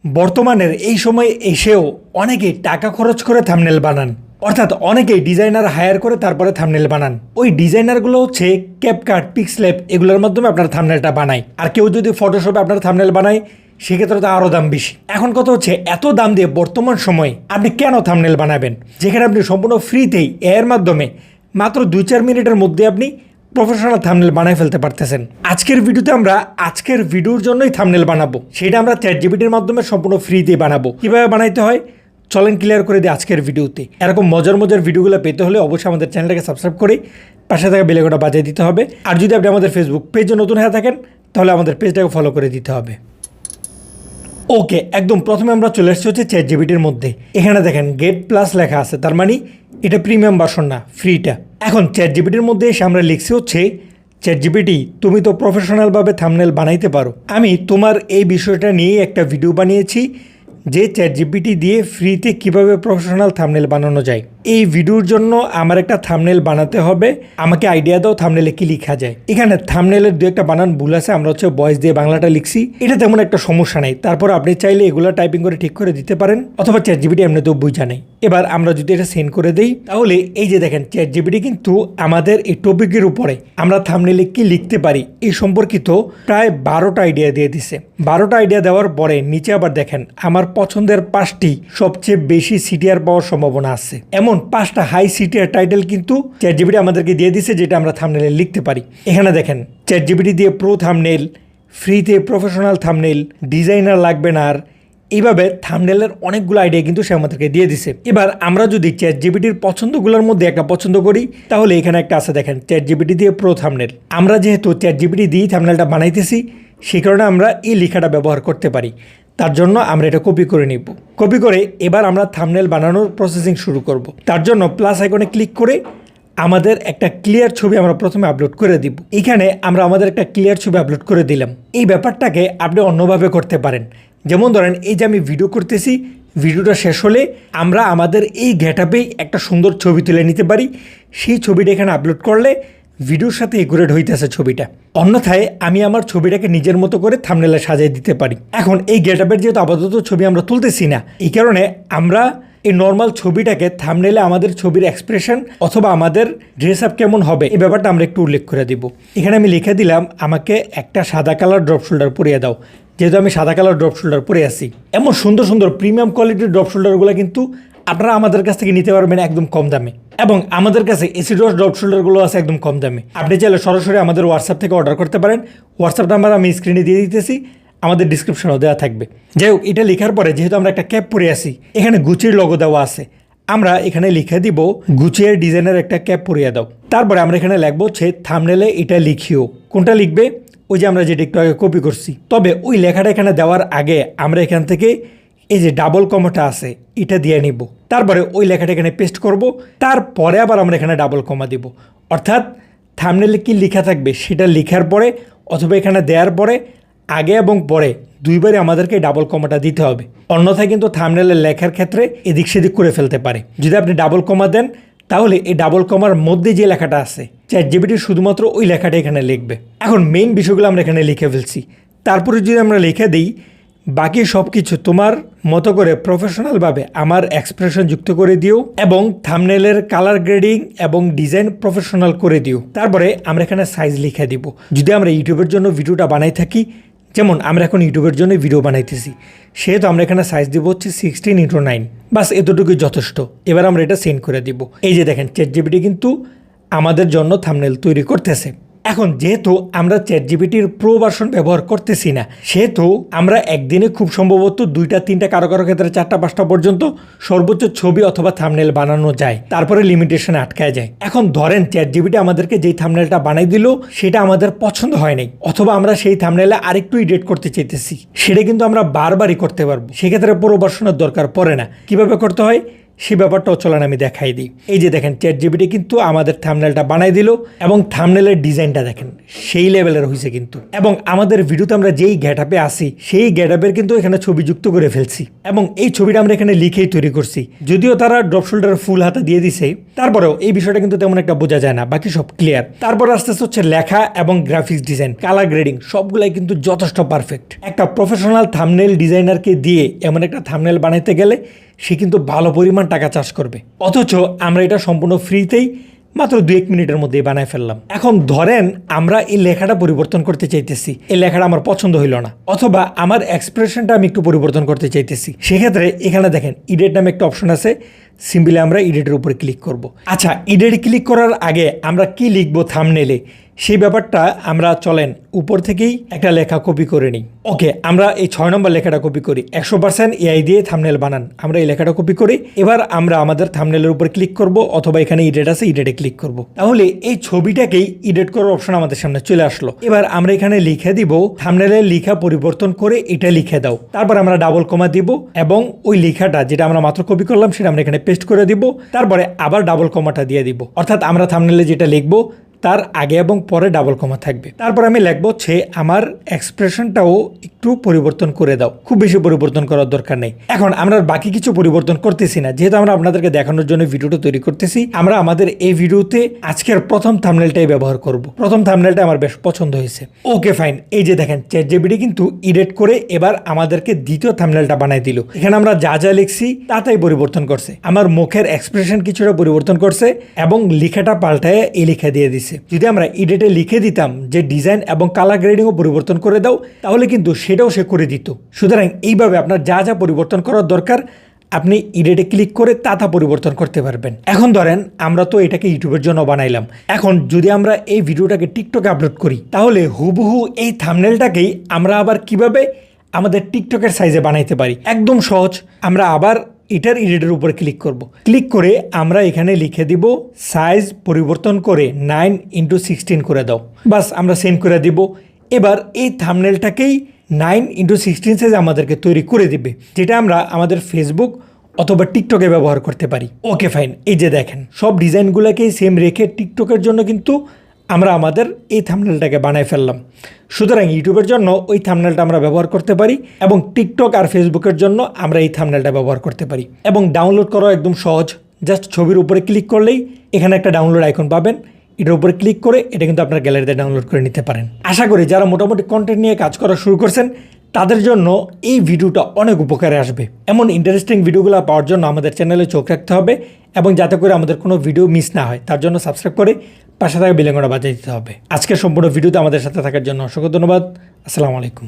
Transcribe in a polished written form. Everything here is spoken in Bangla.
বর্তমানের এই সময়ে এসেও অনেকেই টাকা খরচ করে থাম্বনেল বানান, অর্থাৎ অনেকেই ডিজাইনার হায়ার করে তারপরে থাম্বনেল বানান। ওই ডিজাইনারগুলো হচ্ছে ক্যাপকাট, পিক্সল্যাব এগুলোর মাধ্যমে আপনার থাম্বনেলটা বানায়। আর কেউ যদি ফটোশপে আপনার থাম্বনেল বানায় সেক্ষেত্রে তো আরও দাম বেশি। এখন কথা হচ্ছে এত দাম দিয়ে বর্তমান সময়ে আপনি কেন থাম্বনেল বানাবেন, যেখানে আপনি সম্পূর্ণ ফ্রিতেই এর মাধ্যমে মাত্র 2-4 মিনিটের মধ্যে আপনি প্রফেশনাল থাম্বনেল বানায় ফেলতে পারতেছেন। আজকের ভিডিওতে আমরা আজকের ভিডিওর জন্যই থাম্বনেল বানাবো, সেটা আমরা চ্যাটজিপিটির মাধ্যমে সম্পূর্ণ ফ্রিতেই বানাবো। কিভাবে বানাইতে হয় চলেন ক্লিয়ার করে দিই আজকের ভিডিওতে। এরকম মজার মজার ভিডিওগুলো পেতে হলে অবশ্যই আমাদের চ্যানেলটাকে সাবস্ক্রাইব করে পাশে থাকা বেল আইকনটা বাজিয়ে দিতে হবে। আর যদি আপনি আমাদের ফেসবুক পেজে নতুন হয়ে থাকেন তাহলে আমাদের পেজটাকে ফলো করে দিতে হবে। ওকে, একদম প্রথমে আমরা চলে এসেছি হচ্ছে চ্যাটজিপিটির মধ্যে। এখানে দেখেন গেট প্লাস লেখা আছে, তার মানে এটা প্রিমিয়াম ভার্সন না, ফ্রিটা। এখন চ্যাটজিপিটির মধ্যে এসে আমরা লিখছি হচ্ছে চ্যাটজিপিটি তুমি তো প্রফেশনালভাবে থাম্বনেল বানাইতে পারো, আমি তোমার এই বিষয়টা নিয়েই একটা ভিডিও বানিয়েছি যে চ্যাটজিপিটি দিয়ে ফ্রিতে কিভাবে প্রফেশনাল থাম্বনেল বানানো যায়। এই ভিডিওর জন্য আমার একটা থাম্বনেল বানাতে হবে, আমাকে আইডিয়া দাও থাম্বনেলে কি লেখা যায়। এখানে থাম্বনেলের দু একটা বানান ভুল আছে, আমরা হচ্ছে ভয়েস দিয়ে বাংলাটা লিখছি, এটা তেমন একটা সমস্যা নেই। তারপর আপনি চাইলে এগুলো টাইপিং করে ঠিক করে দিতে পারেন, অথবা চ্যাটজিপিটি এমনিতেও বুঝা নেই। এবার আমরা যদি এটা সেন্ড করে দিই তাহলে এই যে দেখেন চ্যাটজিপিটি কিন্তু আমাদের এই টপিকের উপরে আমরা থাম্বনেলে কি লিখতে পারি এই সম্পর্কিত প্রায় 12টা আইডিয়া দিয়ে দিছে। 12টা আইডিয়া দেওয়ার পরে নিচে আবার দেখেন আমার পছন্দের 5টি সবচেয়ে বেশি সিটিআর পাওয়ার সম্ভাবনা আছে, এমন 5টা হাই সিটিআর টাইটেল কিন্তু চ্যাটজিপিটি আমাদেরকে দিয়ে দিছে, যেটা আমরা থাম্বনেলে লিখতে পারি। এখানে দেখেন চ্যাটজিপিটি দিয়ে প্রো থাম্বনেল, ফ্রিতে প্রফেশনাল থাম্বনেল, ডিজাইনার লাগবে না, আর এইভাবে থাম্বনেলের অনেকগুলো আইডিয়া কিন্তু সে আমাদেরকে দিয়ে দিছে। এবার আমরা যদি চ্যাটজিপিটির পছন্দগুলোর মধ্যে একটা পছন্দ করি তাহলে এখানে একটা আছে দেখেন চ্যাটজিপিটি দিয়ে প্রো থাম্বনেল। আমরা যেহেতু চ্যাটজিপিটি দিয়েই থাম্বনেলটা বানাইতেছি সেই কারণে আমরা এই লেখাটা ব্যবহার করতে পারি। তার জন্য আমরা এটা কপি করে নিব। কপি করে এবার আমরা থাম্বনেল বানানোর প্রসেসিং শুরু করব। তার জন্য প্লাস আইকনে ক্লিক করে আমাদের একটা ক্লিয়ার ছবি আমরা প্রথমে আপলোড করে দিব। এখানে আমরা আমাদের একটা ক্লিয়ার ছবি আপলোড করে দিলাম। এই ব্যাপারটাকে আপনি অন্যভাবে করতে পারেন, যেমন ধরেন এই যে আমি ভিডিও করতেছি, ভিডিওটা শেষ হলে আমরা আমাদের এই গেটআপেই একটা সুন্দর ছবি তুলে নিতে পারি। সেই ছবিটা এখানে আপলোড করলে ভিডিওর সাথে একুরেট হইতেছে ছবিটা। অন্যথায় আমি আমার ছবিটাকে নিজের মতো করে থাম্বনেলে সাজিয়ে দিতে পারি। এখন এই গেটআপের যেহেতু আপাতত ছবি আমরা তুলতেছি না, এই কারণে আমরা এই নর্মাল ছবিটাকে থাম্বনেলে আমাদের ছবির এক্সপ্রেশন অথবা আমাদের ড্রেস আপ কেমন হবে এই ব্যাপারটা আমরা একটু উল্লেখ করে দিব। এখানে আমি লিখে দিলাম আমাকে একটা সাদা কালার ড্রপ শোল্ডার পরিয়ে দাও, যেহেতু আমি সাদা কালার ড্রপ শোল্ডার পরে আছি। এমন সুন্দর সুন্দর প্রিমিয়াম কোয়ালিটির ড্রপ শোল্ডারগুলো কিন্তু আপনারা আমাদের কাছ থেকে নিতে পারবেন একদম কম দামে, এবং আমাদের কাছে এসিডস ড্রপ শোল্ডারগুলো আছে একদম কম দামে। আপনি চাইলে সরাসরি আমাদের হোয়াটসঅ্যাপ থেকে অর্ডার করতে পারেন। হোয়াটসঅ্যাপ নাম্বার আমি স্ক্রিনে দিয়ে দিতেছি, আমাদের ডিসক্রিপশনও দেওয়া থাকবে। যাই হোক, এটা লেখার পরে যেহেতু আমরা একটা ক্যাপ পরে আছি, এখানে গুচির লোগো দেওয়া আছে, আমরা এখানে লিখে দিব গুচির ডিজাইনের একটা ক্যাপ পরিয়ে দাও। তারপরে আমরা এখানে লিখবো হচ্ছে থাম্বনেলে এটা লিখিও। কোনটা লিখবে? ওই যে আমরা যেটা একটু আগে কপি করছি। তবে ওই লেখাটা এখানে দেওয়ার আগে আমরা এখান থেকে এই যে ডাবল কমাটা আছে এটা দিয়ে নিব। তারপরে ওই লেখাটা এখানে পেস্ট করব, তারপরে আবার আমরা এখানে ডাবল কমা দিব। অর্থাৎ থাম্বনেলে কি লেখা থাকবে সেটা লেখার পরে অথবা এখানে দেওয়ার পরে আগে এবং পরে দুইবারই আমাদেরকে ডাবল কমাটা দিতে হবে। অন্যথায় কিন্তু থাম্বনেলে লেখার ক্ষেত্রে এদিক সেদিক করে ফেলতে পারে। যদি আপনি ডাবল কমা দেন তাহলে এই ডাবল কমার মধ্যে যে লেখাটা আছে চ্যাটজিপিটি শুধুমাত্র ওই লেখাটা এখানে লিখবে। এখন মেইন বিষয়গুলো আমরা এখানে লিখে ফেলছি। তারপরে যদি আমরা লিখে দিই বাকি সব কিছু তোমার মতো করে প্রফেশনালভাবে আমার এক্সপ্রেশন যুক্ত করে দিও এবং থাম্বনেলের কালার গ্রেডিং এবং ডিজাইন প্রফেশনাল করে দিও। তারপরে আমরা এখানে সাইজ লিখে দিব। যদি আমরা ইউটিউবের জন্য ভিডিওটা বানাই থাকি, যেমন আমরা এখন ইউটিউবের জন্য ভিডিও বানাইতেছি, সেহেতু আমরা এখানে সাইজ দিব হচ্ছে 16:9। বাস এতটুকুই যথেষ্ট। এবার আমরা এটা সেন্ড করে দিব। এই যে দেখেন চ্যাটজিপিটি কিন্তু আমাদের জন্য থাম্বনেল তৈরি করতেছে। এখন যেহেতু আমরা চ্যাটজিপিটির প্রো ভার্সন ব্যবহার করতেছি না, সেহেতু আমরা একদিনে খুব সম্ভবত 2-3টা কারো কারো ক্ষেত্রে 4-5টা পর্যন্ত সর্বোচ্চ ছবি অথবা থাম্বনেল বানানো যায়, তারপরে লিমিটেশনে আটকায় যায়। এখন ধরেন চ্যাটজিপিটি আমাদেরকে যেই থাম্বনেলটা বানাই দিল সেটা আমাদের পছন্দ হয় নাই, অথবা আমরা সেই থাম্বনেলে আরেকটু এডিট করতে চাইতেছি, সেটা কিন্তু আমরা বারবারই করতে পারবো। সেক্ষেত্রে প্রো ভার্সনের দরকার পড়ে না। কিভাবে করতে হয় সেই ব্যাপারটাও চলেন আমি দেখাই দিই। এই যে দেখেন ChatGPT কিন্তু আমাদের থাম্বনেলটা বানাই দিল এবং থাম্বনেলের ডিজাইনটা দেখেন সেই লেভেলের হয়েছে কিন্তু। এবং আমাদের ভিডিওতে আমরা যেই গেটআপে আসি সেই গেটআপের কিন্তু এখানে ছবি যুক্ত করে ফেলছি এবং এই ছবিটা আমরা এখানে লিখেই তৈরি করছি। যদিও তারা ড্রপ শোল্ডার ফুল হাতা দিয়ে দিছে, তারপরেও এই বিষয়টা কিন্তু তেমন একটা বোঝা যায় না, বাকি সব ক্লিয়ার। তারপর আস্তে আস্তে হচ্ছে লেখা এবং গ্রাফিক্স ডিজাইন, কালার গ্রেডিং সবগুলাই কিন্তু যথেষ্ট পারফেক্ট। একটা প্রফেশনাল থাম্বনেল ডিজাইনারকে দিয়ে এমন একটা থাম্বনেল বানাইতে গেলে সে কিন্তু ভালো পরিমাণ টাকা চার্জ করবে, অথচ আমরা এটা সম্পূর্ণ ফ্রিতেই মাত্র 2-1 মিনিটের মধ্যেই বানায় ফেললাম। এখন ধরেন আমরা এই লেখাটা পরিবর্তন করতে চাইতেছি, এই লেখাটা আমার পছন্দ হইল না, অথবা আমার এক্সপ্রেশনটা আমি একটু পরিবর্তন করতে চাইতেছি, সেক্ষেত্রে এখানে দেখেন এডিট নামে একটা অপশন আছে, সিম্পলি আমরা এডিটের উপরে ক্লিক করব। আচ্ছা, এডিট ক্লিক করার আগে আমরা কি লিখবো থাম্বনেলে সেই ব্যাপারটা আমরা চলেন উপর থেকেই একটা লেখা কপি করে নিই। ওকে, আমরা এই 6 নম্বর লেখাটা কপি করি। 100% এআই দিয়ে থাম্বনেল বানান, আমরা এই লেখাটা কপি করি। এবার আমরা আমাদের থাম্বনেলের উপর ক্লিক করব, অথবা এখানে এডিট আছে এডিটে ক্লিক করব। তাহলে এই ছবিটাকেই এডিট করার অপশন আমাদের সামনে চলে আসলো। এবার আমরা এখানে লিখে দিব থাম্বনেলের লেখা পরিবর্তন করে এটা লিখে দাও। তারপর আমরা ডাবল কমা দিব এবং ওই লেখাটা যেটা আমরা মাত্র কপি করলাম সেটা আমরা এখানে পেস্ট করে দিব। তারপরে আবার ডাবল কমাটা দিয়ে দিব, অর্থাৎ আমরা থাম্বনেলে যেটা লিখবো তার আগে এবং পরে ডাবল কমা থাকবে। তারপর আমি লিখবো হচ্ছে আমার এক্সপ্রেশনটাও একটু পরিবর্তন করে দাও, খুব বেশি পরিবর্তন করার দরকার নেই। এখন আমরা বাকি কিছু পরিবর্তন করতেছি না, যেহেতু আমরা আপনাদেরকে দেখানোর জন্য ভিডিওটা তৈরি করতেছি। আমরা আমাদের এই ভিডিওতে আজকের প্রথম থাম্বনেলটাই ব্যবহার করব। প্রথম থাম্বনেলটা আমার বেশ পছন্দ হয়েছে। ওকে ফাইন, এই যে দেখেন ChatGPT কিন্তু এডিট করে এবার আমাদেরকে দ্বিতীয় থাম্বনেলটা বানাই দিল। এখানে আমরা যা যা লিখছি তাতেই পরিবর্তন করছে, আমার মুখের এক্সপ্রেশন কিছুটা পরিবর্তন করছে এবং লেখাটা পাল্টায় এই লেখা দিয়ে দিছে। যদি আমরা এডিটে লিখে দিতাম যে ডিজাইন এবং কালার গ্রেডিংও পরিবর্তন করে দাও, তাহলে কিন্তু সেটাও সে করে দিত। সুতরাং এইভাবে আপনার যা যা পরিবর্তন করার দরকার আপনি এডিটে ক্লিক করে তা পরিবর্তন করতে পারবেন। এখন ধরেন আমরা তো এটাকে ইউটিউবের জন্য বানাইলাম, এখন যদি আমরা এই ভিডিওটাকে টিকটকে আপলোড করি, তাহলে হুবহু এই থাম্বনেলটাকেই আমরা আবার কিভাবে আমাদের টিকটকের সাইজে বানাইতে পারি। একদম সহজ, আমরা আবার এটার এডিটের উপরে ক্লিক করব। ক্লিক করে আমরা এখানে লিখে দিব সাইজ পরিবর্তন করে 9:16 করে দাও। বাস আমরা সেন্ড করে দিব। এবার এই থাম্বনেলটাকেই 9:16 সাইজ আমাদেরকে তৈরি করে দিবে, যেটা আমরা আমাদের ফেসবুক অথবা টিকটকে ব্যবহার করতে পারি। ওকে ফাইন, এই যে দেখেন সব ডিজাইনগুলোকেই সেম রেখে টিকটকের জন্য কিন্তু আমরা আমাদের এই থাম্বনেলটাকে বানাই ফেললাম। সুতরাং ইউটিউবের জন্য ওই থাম্বনেলটা আমরা ব্যবহার করতে পারি এবং টিকটক আর ফেসবুকের জন্য আমরা এই থাম্বনেলটা ব্যবহার করতে পারি। এবং ডাউনলোড করা একদম সহজ, জাস্ট ছবির উপরে ক্লিক করলেই এখানে একটা ডাউনলোড আইকন পাবেন, এটার উপরে ক্লিক করে এটা কিন্তু আপনার গ্যালারিতে ডাউনলোড করে নিতে পারেন। আশা করি যারা মোটামুটি কন্টেন্ট নিয়ে কাজ করা শুরু করছেন তাদের জন্য এই ভিডিওটা অনেক উপকারে আসবে। এমন ইন্টারেস্টিং ভিডিওগুলো পাওয়ার জন্য আমাদের চ্যানেলে চোখ রাখতে হবে এবং যাতে করে আমাদের কোনো ভিডিও মিস না হয় তার জন্য সাবস্ক্রাইব করে পাশে থাকা বেল আইকনটা বাজিয়ে দিতে হবে। আজকের সম্পূর্ণ ভিডিওতে আমাদের সাথে থাকার জন্য অসংখ্য ধন্যবাদ। আসসালামু আলাইকুম।